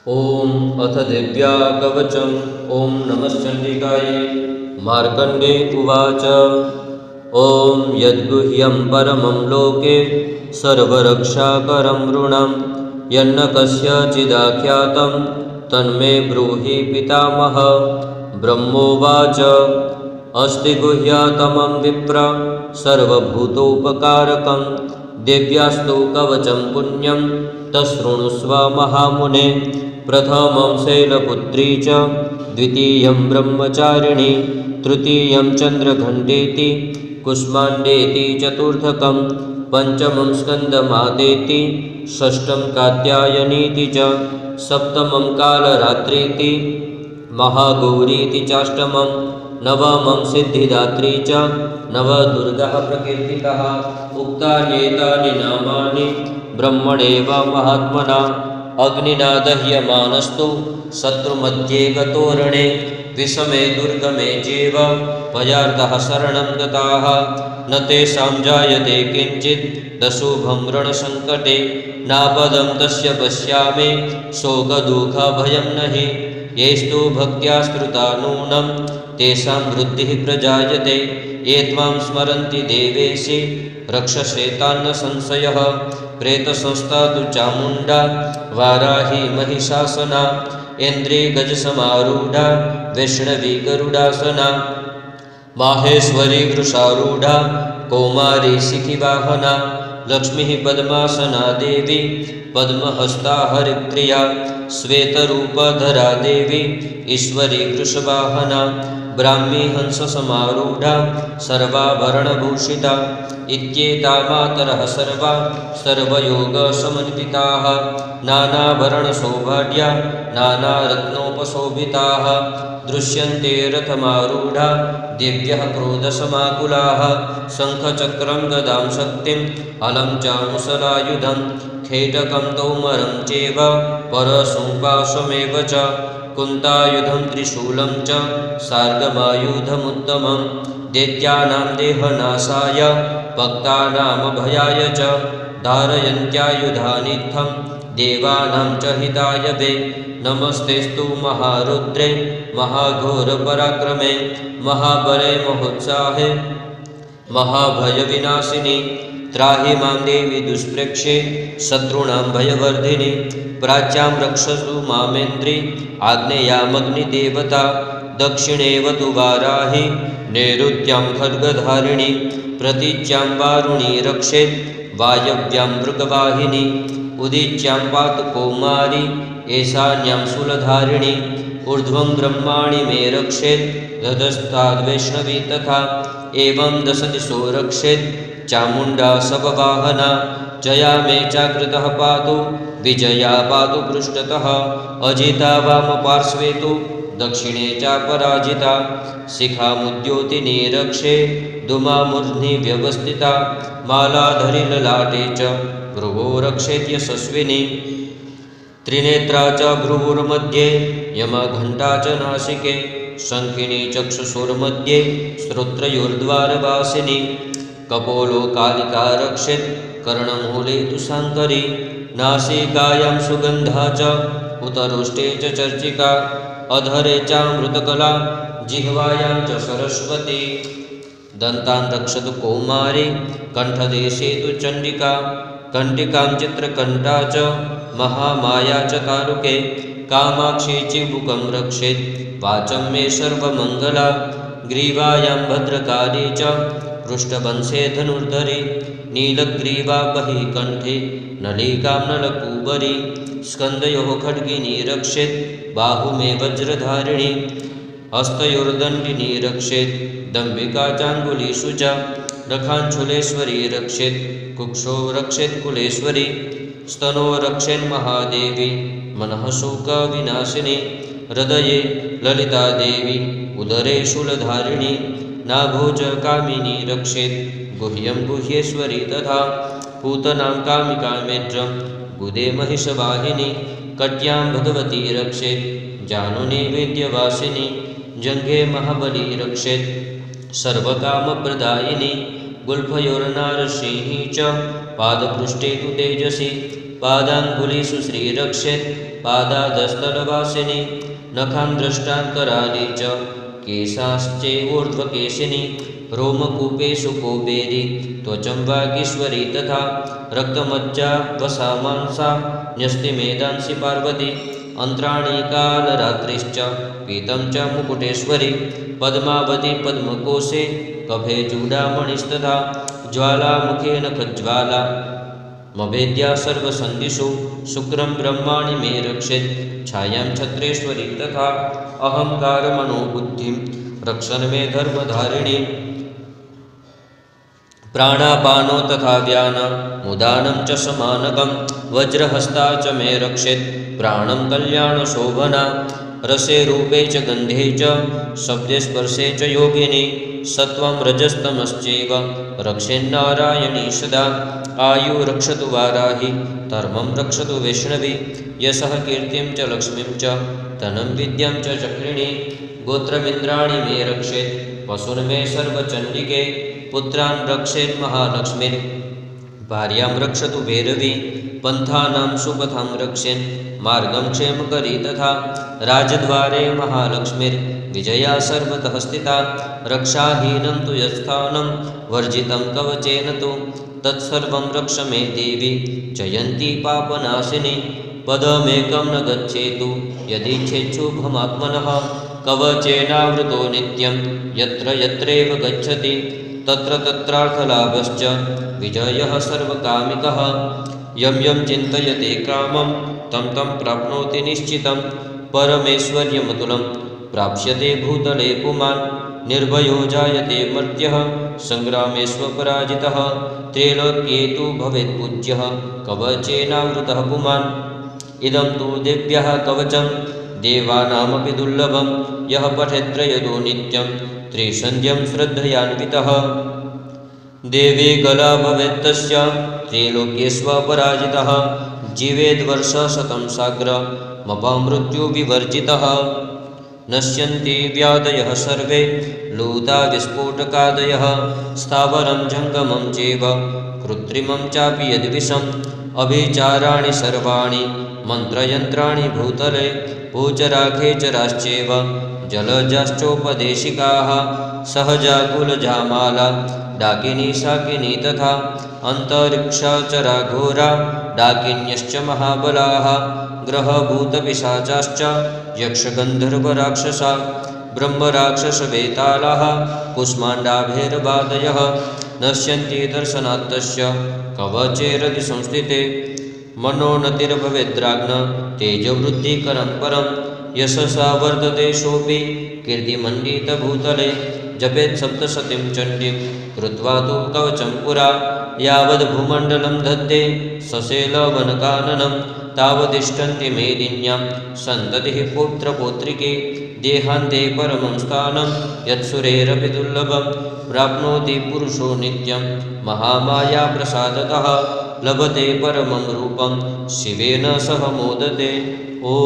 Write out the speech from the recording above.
ॐ अथ दिव्या कवचम् ॐ नमश्चण्डिकायै। मार्कण्डे उवाच। ॐ यद्गुह्यं परमं लोके सर्वरक्षाकरं ऋणं यन्न कस्यचिदाख्यातं तन्मे ब्रूहि पितामह। ब्रह्मोवाच। अस्ति गुह्यतमं विप्र सर्वभूतोपकारकं दिव्यास्तु कवचं पुण्यं तच्छृणुष्व महामुने। प्रथमं शैलपुत्री च द्वितीयं ब्रह्मचारिणी तृतीयं चन्द्रघण्टेति कुष्माण्डेति चतुर्थकं पंचमं स्कन्दमातेति षष्ठं कात्यायनीति च सप्तमं कालरात्रीति महागौरीति चाष्टमं नवमं सिद्धिदात्री च नवदुर्गाः प्रकीर्तिताः। उक्तान्येतानि नामानि ब्रह्मणेव महात्मना। अग्निना दह्यमानस्तु शत्रुमध्ये गतोरणे विषमे दुर्गमे चैव भयार्तः शरणं गताः न तेषां जायते किञ्चित् दशुभं रणसङ्कटे नापदं तस्य पश्यामि शोकदुःखभयं नहि। येस्तु भक्त्या स्मृता नूनं तेषां वृद्धिः प्रजायते ये त्वां स्मरन्ति देवेशि रक्षसे तान्न संशयः। प्रेतसंस्था तु चामुण्डा वाराही महिषासना इन्द्री गजसमारूढा वैष्णवी गरुडासना माहेश्वरी वृषारूढा कौमारी शिखिवाहना लक्ष्मीः पद्मासना देवी पद्महस्ता हरिप्रिया श्वेतरूपधरा देवी ईश्वरी वृषवाहना ब्राह्मी हंससमारूढा सर्वाभरणभूषिता इत्येता मातरः सर्वा सर्वयोगसमन्विताः नानाभरणशोभाढ्या नानारत्नोपशोभिताः दृश्यन्ते रथमारूढा दिव्यः क्रोधसमाकुलाः शङ्खचक्रं गदां शक्तिम् अलं च मुसलायुधं खेटकं तौमरं चैव परशुपाशमेव च कुन्तायुधं त्रिशूलं च सार्गमायुधमुत्तमं दैत्यानां देहनाशाय भक्तानामभयाय च धारयन्त्यायुधानित्थं देवानां च हिताय वे। नमस्तेस्तु महारुद्रे महाघोरपराक्रमे महाबले महोत्साहे महाभयविनाशिनी त्राहि मां देवी दुष्प्रेक्षे शत्रूणां भयवर्धिनी। प्राच्यां रक्षसु मामेन्द्री आग्नेयामग्निदेवता दक्षिणेव तु वाराही नैऋत्यां खड्गधारिणी प्रतीच्यां वारुणी रक्षेत् वायव्यां मृगवाहिनी उदीच्यां पातु कौमारी ईशान्यां शूलधारिणी ऊर्ध्वं ब्रह्माणि मे रक्षेत् रथस्थाद्वैष्णवी तथा एवं दशदिशो रक्षेत् चामुण्डा शववाहना। जया मे चाकृतः पातु विजया पातु पृष्ठतः अजिता वामपार्श्वे तु दक्षिणे चापराजिता शिखामुद्योतिनी रक्षे धूमामूर्ध्नि व्यवस्थिता मालाधरी ललाटे च भ्रुवो रक्षेत् यशस्विनी त्रिनेत्रा च भ्रुवोर्मध्ये यमघण्टा च नासिके शङ्खिनी चक्षुषोर्मध्ये श्रोत्रयोर्द्वारवासिनी कपोलो कालिका रक्षेत् कर्णमूले तु शाङ्करी नासिकायां सुगन्धा च उतरोष्टे च चर्चिका अधरे चामृतकला जिह्वायां च सरस्वती दन्तान् रक्षतु कौमारी कण्ठदेशे तु चण्डिका कण्टिकां चित्रकण्ठा च महामाया च तारुके कामाक्षी चिबुकं रक्षेत् वाचं मे सर्वमङ्गला ग्रीवायां भद्रकाली च पृष्ठवंशे धनुर्धरी नीलग्रीवा बहिः कण्ठे नलिकां नलकूबरी स्कन्दयोः खड्गिनी रक्षेत् बाहु मे वज्रधारिणी हस्तयोर्दण्डिनी रक्षेत् दम्बिका चाङ्गुलीषु च रखाञ्चुलेश्वरी रक्षेत् कुक्षो रक्षेत् कुलेश्वरी स्तनो रक्षेन्महादेवी मनः शोकविनाशिनी हृदये ललिता देवी उदरे शूलधारिणी नाभोज कामिनी रक्षेत् गुह्यं गुह्येश्वरी तथा पूतनां कामिकामेत्रं गुदे महिषवाहिनी कट्यां भगवती रक्षेत् जानुनी वेद्यवासिनी जङ्घे महाबली रक्षेत् सर्वकामप्रदायिनी गुल्फयोर्नारसिंही च पादपृष्ठे तु तेजसी पादाङ्गुलीषु श्रीरक्षेत् पादादस्तलवासिनी नखान् दृष्टान्तराली च केशाश्चैवोर्ध्वकेशिनी रोमकूपेषु कौबेरी त्वचं वागीश्वरी तथा रक्तमज्जा वसा मांसा न्यस्तिमेदांसि पार्वती अंतराणी कालरात्रिश्च पीतं च मुकुटेश्वरी पद्मावती पद्मकोशे कफे चूडामणिस्तथा ज्वालामुखे नखज्वाला मभेद्या सर्वसन्धिषु शुक्रं ब्रह्माणि मे रक्षेत् छायां छत्रेश्वरी तथा अहङ्कारमनोबुद्धिं रक्षन् मे धर्मधारिणी प्राणापानो तथा व्यान मुदानं च समानकं वज्रहस्ता च मे रक्षेत् प्राणं कल्याणशोभना रसे रूपे च गन्धे च शब्दे स्पर्शे च योगिनी सत्वं रजस्तमश्चैव रक्षेन्नारायणी सदा आयु रक्षतु वाराहि धर्मं रक्षतु वैष्णवी यशः कीर्तिं च लक्ष्मीं च धनं विद्यां च चक्रिणी गोत्रमिन्द्राणि मे रक्षेत् पशून् मे सर्वचण्डिके पुत्रान् रक्षेत् महालक्ष्मीर् भार्यां रक्षतु भैरवी पंथानां सुपथां रक्षेन् मार्गं क्षेमकरी तथा राजद्वारे महालक्ष्मीर्विजया सर्वतः स्थिता रक्षाहीनं तु यत्स्थानं वर्जितं कवचेन तु तत्सर्वं रक्ष मे देवी जयन्ती पापनाशिनी पदमेकं न गच्छेतु यदीच्छेच्छुभमात्मनः कवचेनावृतो नित्यं यत्र यत्रैव गच्छति तत्र तत्रार्थलाभश्च विजयः सर्वकामिकः यं यं चिन्तयते कामं तं तं प्राप्नोति निश्चितं परमेश्वर्यमतुलं प्राप्स्यते भूतले पुमान् निर्भयो जायते मर्त्यः संग्रामे स्वपराजितः त्रैलोक्ये तु भवेत् पूज्यः कवचेनावृतः पुमान् इदं तु देव्यः कवचं देवानामपि दुर्लभं यः पठेत्त्रयतो नित्यं त्रिसन्ध्यं श्रद्धयान्वितः देवी गला भवेत्तस्य त्रैलोक्ये स्वपराजितः जीवेद्वर्षशतं साग्रमपामृत्युविवर्जितः नश्यन्ति व्याधयः सर्वे लूता विस्फोटकादयः स्थावरं जङ्गमं चैव कृत्रिमं चापि यद्विषम् अभिचाराणि सर्वाणि मन्त्रयन्त्राणि भूतले भूचराखेचराश्चैव जलजाश्चोपदेशिकाः सहजाकुलजामाला डाकिनी शाकिनी तथा अन्तरिक्षाचराघोरा डाकिन्यश्च महाबलाः ग्रहभूतपिशाचाश्च यक्षगन्धर्वराक्षसा ब्रह्मराक्षसवेतालाः कुष्माण्डाभैरवादयः नश्यन्ति दर्शनात्तस्य कवचेरति संस्थिते मनोन्नतिर्भवेद्राज्ञ तेजवृद्धिकरं परं यशसा वर्धते सोऽपि कीर्तिमण्डितभूतले जपेत् सप्तशतीं चण्डीं कृत्वा तु कवचं पुरा यावद्भूमण्डलं धत्ते सशेलवनकाननं तावतिष्ठन्ति मेदिन्यां सन्ततिः पौत्रपौत्रिके देहान्ते परमं स्थानं यत्सुरेरपि दुर्लभं प्राप्नोति पुरुषो नित्यं महामायाप्रसादतः लभते परमं रूपं शिवेन सह मोदते। ॐ